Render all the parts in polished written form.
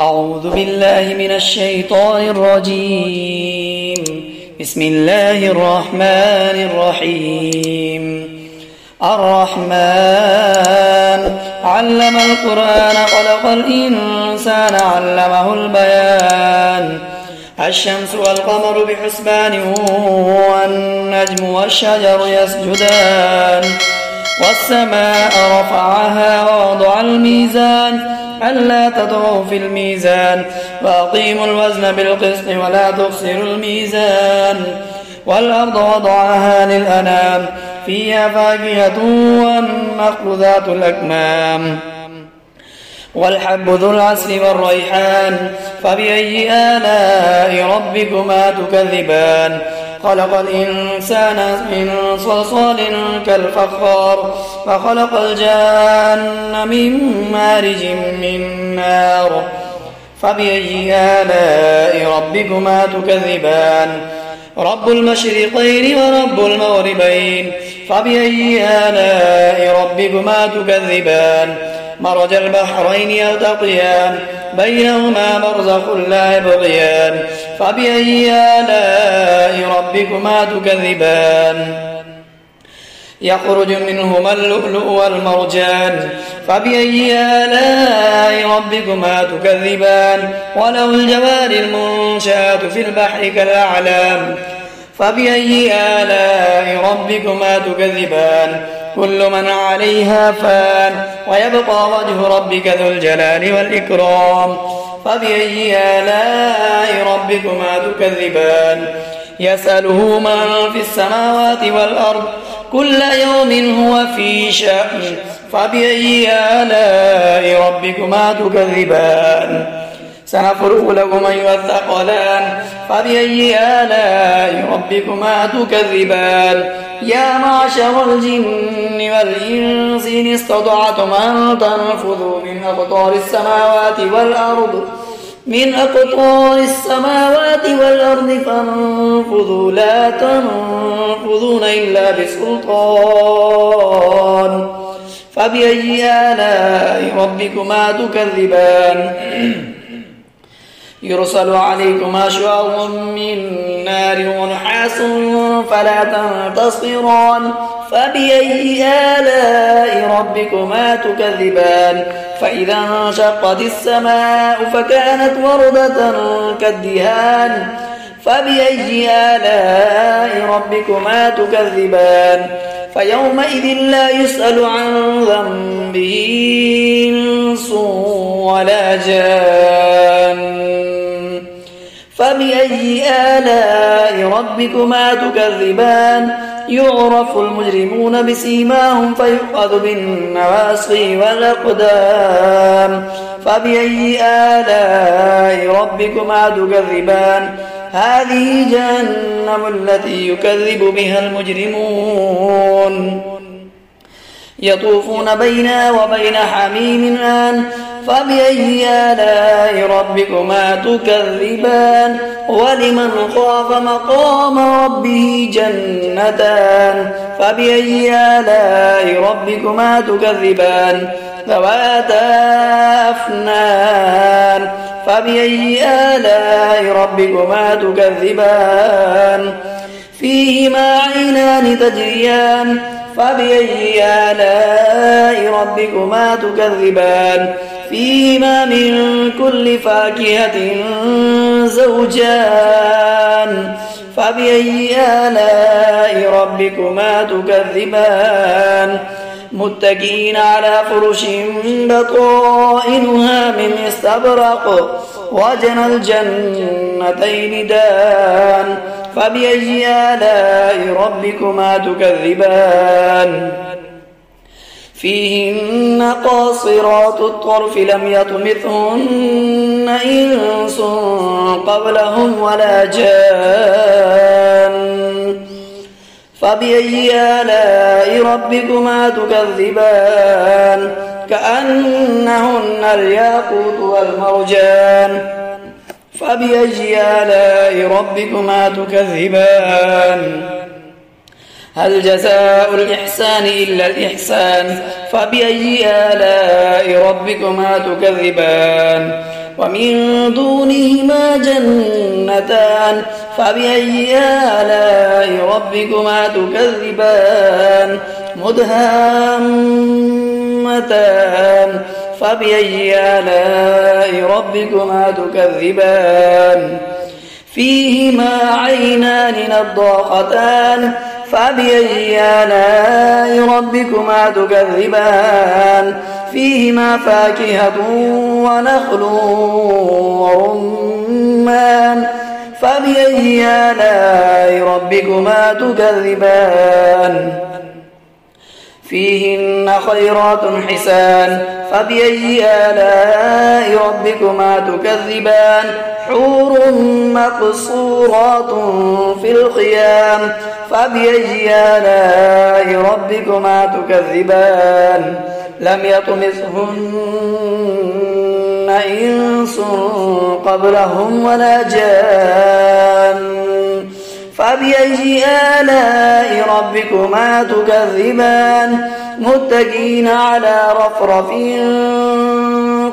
أعوذ بالله من الشيطان الرجيم. بسم الله الرحمن الرحيم. الرحمن علم القرآن خلق الإنسان علمه البيان. الشمس والقمر بحسبان والنجم والشجر يسجدان والسماء رفعها ووضع الميزان ألا تطغوا في الميزان وأقيموا الوزن بالقسط ولا تخسروا الميزان. والأرض وضعها للأنام فيها فاكهة والنخل ذات الأكمام والحب ذو العسل والريحان. فبأي آلاء ربكما تكذبان؟ خلق الإنسان من صلصال كالفخار وخلق الجان من مارج من نار. فبأي آلاء ربكما تكذبان؟ رب المشرقين ورب المغربين. فبأي آلاء ربكما تكذبان؟ مرج البحرين يلتقيان بينهما برزخ لا يبغيان. فبأي آلاء ربكما تكذبان؟ يخرج منهما اللؤلؤ والمرجان. فبأي آلاء ربكما تكذبان؟ وله الجوار المنشآت في البحر كالأعلام. فبأي آلاء ربكما تكذبان؟ كل من عليها فان ويبقى وجه ربك ذو الجلال والإكرام. فبأي آلاء ربكما تكذبان؟ يسأله من في السماوات والأرض كل يوم هو في شأن. فبأي آلاء ربكما تكذبان؟ سنفرغ لكم أيها الثقلان. فبأي آلاء ربكما تكذبان؟ يا معشر الجن والإنس إن استطعتم أن تنفذوا من أقطار السماوات والأرض فانفذوا لا تنفذون إلا بسلطان. فبأي آلاء ربكما تكذبان؟ يرسل عليكما شواظ من نار ونحاس فلا تنتصران. فبأي آلاء ربكما تكذبان؟ فإذا انشقت السماء فكانت وردة كالدهان. فبأي آلاء ربكما تكذبان؟ فيومئذ لا يسأل عن ذنبه إنس ولا جان. فبأي آلاء ربكما تكذبان؟ يعرف المجرمون بسيماهم فيؤخذ بالنواصي والأقدام. فبأي آلاء ربكما تكذبان؟ هذه جهنم التي يكذب بها المجرمون يطوفون بينها وبين حميم آن. فبأي آلاء ربكما تكذبان؟ ولمن خاف مقام ربه جنتان. فبأي آلاء ربكما تكذبان؟ ذواتا أفنان. فبأي آلاء ربكما تكذبان؟ فيهما عينان تجريان. فبأي آلاء ربكما تكذبان؟ فيهما من كل فاكهة زوجان. فبأي آلاء ربكما تكذبان؟ متكئين على فرش بطائنها من استبرق وجنى الجنتين دان. فبأي آلاء ربكما تكذبان؟ فيهن قاصرات الطرف لم يطمثهن إنس قبلهم ولا جان. فبأي آلاء ربكما تكذبان؟ كأنهن الياقوت والمرجان. فبأي آلاء ربكما تكذبان؟ هل جزاء الإحسان إلا الإحسان؟ فبأي آلاء ربكما تكذبان؟ ومن دونهما جنتان فبأي آلاء ربكما تكذبان مدهامتان فبأي آلاء ربكما تكذبان فيهما عينان نضاختان فبأي آلاء ربكما تكذبان فيهما فاكهة ونخل ورمان فبأي آلاء ربكما تكذبان فيهن خيرات حسان فبأي آلاء ربكما تكذبان حور مقصورات في الخيام فبأي آلاء ربكما تكذبان لم يطمثهن إنس قبلهم ولا جان فبأي آلاء ربكما تكذبان متكئين على رفرف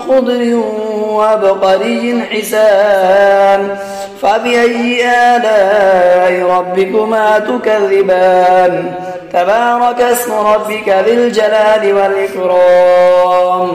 خضر وعبقري حسان فبأي آلاء ربكما تكذبان تبارك اسم ربك ذي الجلال والإكرام